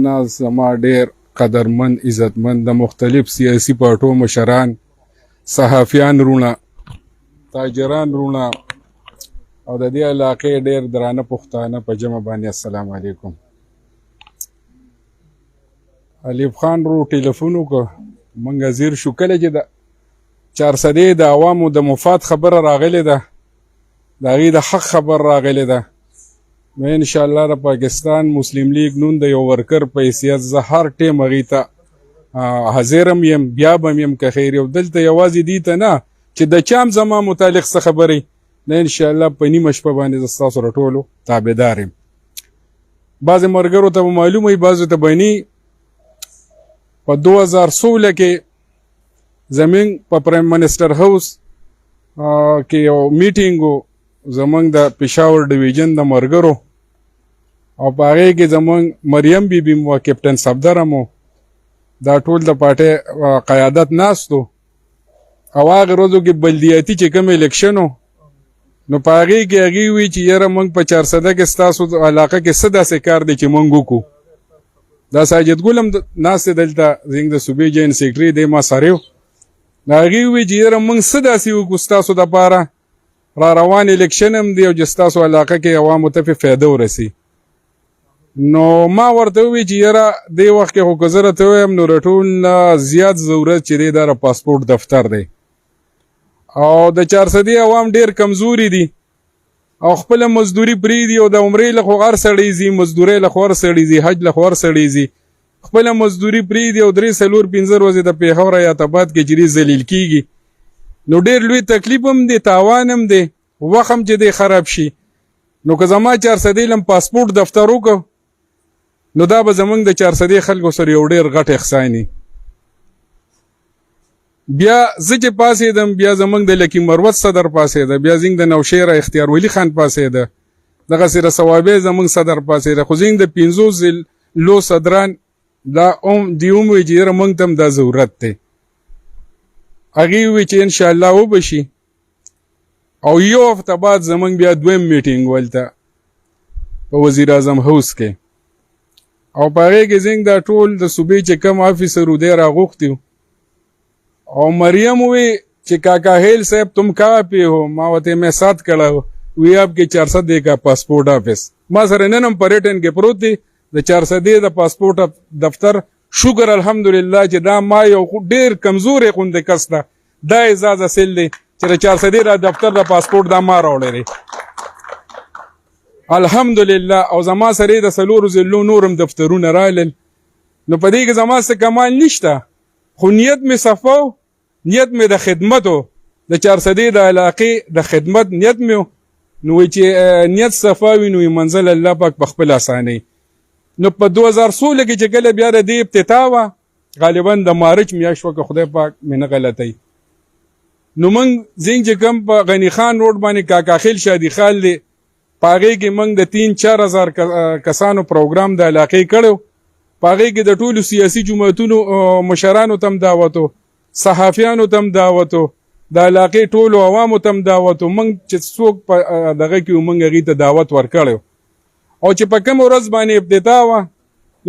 ناز زما ډیر قدرمند عزتمند د مختلف سیاسي پارټو مشران صحافیان رونه تاجران رونه او د دې علاقې ډیر درانه پښتانه په جمع باندې السلام علیکم. الف خان رو ټلیفون وکړ موږ زیر شو کله چې د 400 د عوامو د مفاد خبره راغلی ده د هغې د حق خبر راغلی ده نو انشاءالله د پاکستان مسلم لیگ نون د یو ورکر په حیثیت زه هر ټیم هغې ته حاضر یم بیا به م یم که خیر یو دلته یوازې دې ته نه چې د چا هم زما متعلق څه خبرې نه انشاءالله په نیمه شپه باندې زه ستاسو د ټولو تابعدار یم. بعضې ملګرو ته به معلوم وي بعضو ته به نه په 2016 کې زمونږ په پرایم منسټر هاوس کې یو میټینګ و زمونږ د پېښور ډویژن د ملګرو او په هغې کې زمونږ مریم بی بي مو کیپټن صفدر هم دا ټول د پارټۍ قیادت ناست و او هغې ورځو کې بلدیاتي چې کوم الیکشن و نو په هغې کې هغې وی چې یاره موږ په 400 کې ستاسو علاقه کې څه داسې کار دی چې موږ وکړو. دا ساجد ګل هم ناست دی دلته زموږ د صوبې جوین سیکرټري دی ما سره و نو هغې وی چې یاره موږ څه داسې وکړو ستاسو دپاره را روان الیکشن هم دی او چې ستاسو علاقه کې عوامو ته پې فایده ورسي. نو ما ورته ووی چې یاره دې وخت کې خو که زه راته ووایم نو د ټول نه زیات ضرورت چې دی دا د پاسپورټ دفتر دی او د 400 عوام ډیر کمزوري دي او خپله مزدوري پرېږدي او د عمرې له خو هر سړی ځي مزدورۍ له خو هر سړی ځي حج له خو هر سړی ځي خپله مزدوري پرېږدي او 3 4 5 ورځې د پېښور ایاتاباد کې چې دی ذلیل کېږي نو ډیر لوی تکلیف هم دی تاوان هم دی وخت هم چې دی خراب شي. نو که زما 400 لم پاسپورټ دفتر وکړو نو دا به زمونږ د 400 خلکو سره یو ډیر غټ احساني. بیا زه چې پاسېدم بیا زمونږ د لکي مروت صدر پاسېده بیا زمونږ د نوشیره اختیار ولی خان پاسېده دغسې د صوابۍ زمونږ صدر پاسېده خو زمونږ د 50 لو صدران دا دی هم وی چې یاره موږ ته هم دا ضرورت دی. هغې وی چې انشاءالله وبشي او یو هفته بعد زمونږ بیا دویم میټینګ ولته په وزیر اعظم هاوس کې او په هغې کې زموږ دا ټول د صوبې چې کوم آفیسر و دی راغوښتي او مریم وی چې کاکا هیل صاحب تم کہاں پہ ہو ما وته میں ساتھ کڑا ہو وی آپ کے 400 کا پاسپورٹ آفس ما سره نن هم پریټن کې پروت دی د 400 د پاسپورټ دفتر شکر الحمدلله چې دا ما یو ډیر کمزورې غوندې کس ده دا اعزاز حاصل دی چې د 400 د دفتر د پاسپورټ دا ما راوړی الحمدلله او زما سره د څلورو ضلعو نور هم دفترونه رالل نو په دې کې زما څه کمال نشته خو نیت مې صفا و نیت مې د خدمت و د 400 د علاقې د خدمت نیت مې نو چې نیت صفا وي نو منزل الله پاک په خپل اسانۍ. نو په 2016 کې چې کله بیا د دې ابتدا وه غالبا د مارچ میاشت وه که خدای پاک مې نه غلطوي نو موږ زینګ چې کوم په غني خان روډ باندې کاکاخیل شادي خال دی په هغې کې موږ د 3-4 کسانو پروګرام د علاقې کړی په هغې کې د ټولو سیاسي جماعتونو مشرانو ته هم دعوت و صحافیانو ته هم دعوت و د علاقې ټولو عوامو ته هم دعوت و موږ چې څوک په دغه کې موږ هغې ته دعوت ورکړی او چې په کوم ورځ باندې ابتدا وه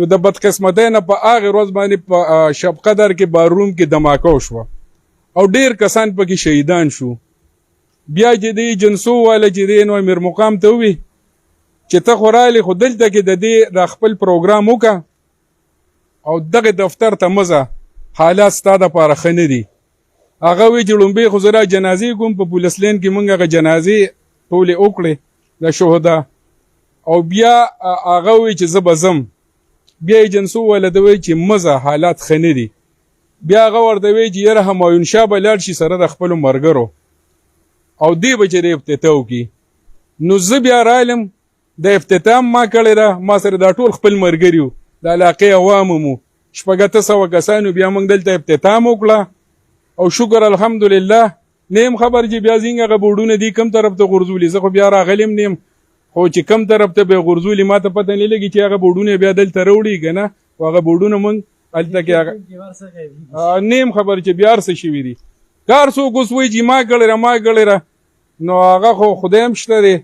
نو د بدقسمتۍ نه په هغې ورځ باندې په شب قدر کې باروم کې دماکه وشوه او ډیر کسان پکې شهیدان شو. بیا چې دی جنسو والا چې دی نو امیر مقام ته ووي چې ته خو رالې خو دلته کې د دې د خپل پروګرام وکړه او دغه دفتر ته مزه حالات ستا دپاره ښه نه دي. هغه وی چې لومبۍ خو زه را جنازې کوم په پولیس لین کې موږ هغه جنازې ټولې وکړې د شهدا او بیا هغه وی چې زه به ځم بیا یې جنسو والا ته وی چې مزه حالات ښه نه دي. بیا هغه ورته وی چې یاره همایون شاه به لاړ شي سره د خپلو ملګرو او دی به چې د افتتاح وکړي نو زه بیا رالم د افتتاح ما کړې ده ما سره دا ټول خپل ملګري وو د علاقې عوامو مو 800 کسانو بیا موږ دلته افتتاح وکړه او شکر الحمدلله نیم خبر چې بیا زینګ هغه بورډونه دي کم طرف ته غورځولي زه خو بیا راغلم نیم خو چې کم طرف ته به غورځولي ما ته پته نه لګي چې هغه بورډونه بیا دلته راوړي که نه خو هغه بورډونه موږ هلته کې هغه نیم خبر چې بیا هر څه شوي دي کار څوک اوس وایي چې ما کړی نو هغه خو خدای هم شته دی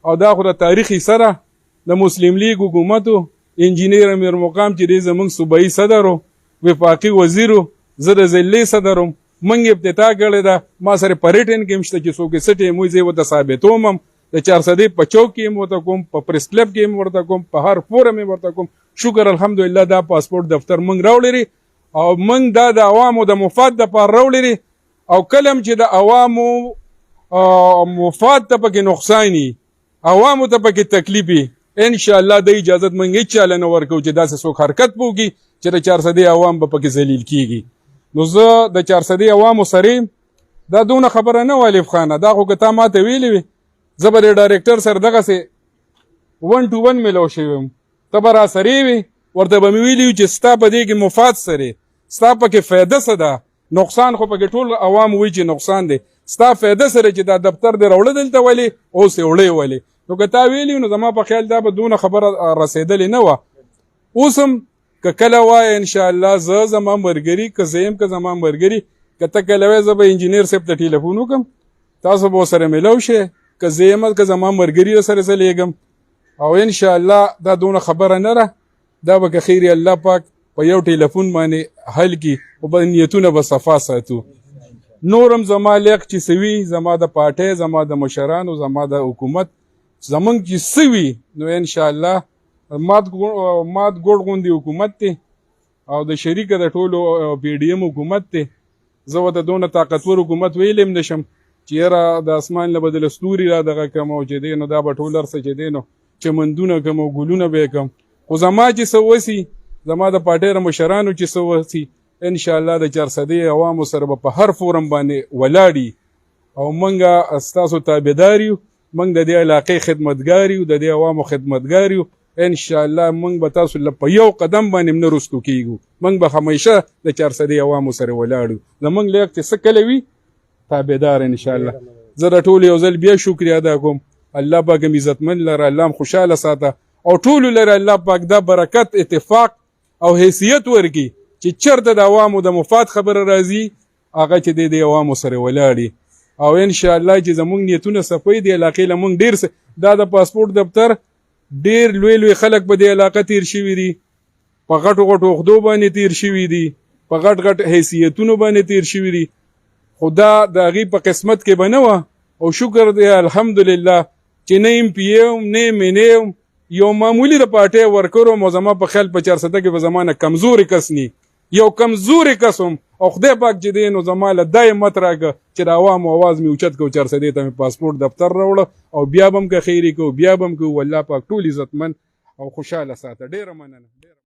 او دا خو د تاریخ حصه ده د مسلم لیگ حکومتو انجینیر امیر مقام چې دی زمونږ صوبایي صدر و وفاقي وزیر و زه د ضلعي صدر وم موږ ابتدا کړې ده ما سره په ریټن کې هم شته چې څوک یې څه ټیم وي زه یې ورته ثابتوم هم د 400 په چوک کې هم ورته کوم په پریس کلب کې هم ورته کوم په هر فورم یې ورته کوم شکر الحمدلله دا پاسپورت دفتر موږ راوړی او موږ دا د عوامو د مفاد دپاره راوړی او کله هم چې د عوامو مفاد ته پکې نقصان وي عوامو ته پکې تکلیف وي انشاءالله د اجازت موږ هېچاله نه ورکوو چې داسې څوک حرکت به وکړي چې د 400 عوام به پکې ذلیل کېږي نو زه د 400 عوامو سره دا دونه خبره نه والف خانه دا خو که تا ماته ویلې وي زه به د ډایرکټر سره دغسې 1 to 1 میلاو شوی یم ته به راسره وي ورته به مې ویلي وي چې ستا په دې کې مفاد سره ستا پکې فایده څه ده نقصان خو پکې ټول عوام وایي چې نقصان دی ستا فایده سره چې دا دفتر دې راوړه دلته ولې اوس یې وړی ولې نو که تا ویلي نو زما په خیال دا به دونه خبره رسېدلې نه وه اوس هم که کله وایه انشاءالله زه زما ملګري که زه یم که زما ملګري که ته کله وایې زه به انجینیر صاحب ته ټلیفون وکړم تاسو به ورسره میلاو شئ که زه یم که زما ملګري سره زه لیږم او انشاءالله دا دونه خبره نه ده دا به که خیر الله پاک په یو ټلیفون باندې حل کړي او به نیتونه به صفا ساتو نورم زما لیک چې څه وي زما د پارټۍ زما د مشرانو زما د حکومت زمونږ چې څه وي نو انشاءالله مات ګوډ غوندې حکومت دی او د شریکه د ټولو پی ډي ایم حکومت دی زه ورته دونه طاقتور حکومت ویلی هم نشم چې یاره د اسمان نه به د ستوري را دغه کم او چې دی نو دا به ټول هر څه چې دی نو چمندونه کم او ګلونه به یې کم خو زما چې څه وسي زما د پارټۍ د مشرانو چې څه وسي انشاءالله د 400 عوامو سره به په هر فورم باندې ولاړي او موږ ستاسو تابعدار یو موږ د دې علاقې خدمتګار یو د دې عوامو خدمتګار یو انشاءالله موږ به تاسو له په یو قدم باندې نه رستو کیږو موږ به همیشه د 400 عوامو سره ولاړو زموږ لیک چې څه کله وي تابعدار انشاءالله زه د ټولو یو ځل بیا شکریه ادا کوم الله پاک هم عزتمند لره الله هم خوشحاله ساته او ټولو لره الله پاک دا برکت اتفاق او حیثیت ورکړي چې چېرته د عوامو د مفاد خبره راځي هغه چې د عوامو سره ولاړي او انشاءالله چې زموږ نیتونه صفوي د علاقې له موږ ډېر دا د پاسپورت دفتر ډېر لوی لوی خلک په دې علاقه تیر شوي دي په غټو غټو عهدو باندې تیر شوي دي په غټ غټ حیثیتونو باندې تیر شوي دي خو دا د هغې په قسمت کې به نه وه او شکر دی الحمدلله چې نه ایم پی ام نه منې یم یو معمولي د پارټۍ ورکر وم او زما په خیال په 400 کې به زما نه کمزوري کس نی یو کمزوري کس وم او خدای پاک چې دی نو زما له دا همت راکړه چې د عوامو اواز مې اوچت کړو 400 ته مې پاسپورت دفتر راوړه او بیا به هم که خیري کوو بیا به هم کوو والله پاک ټول عزتمند او خوشحاله ساته ډېره مننه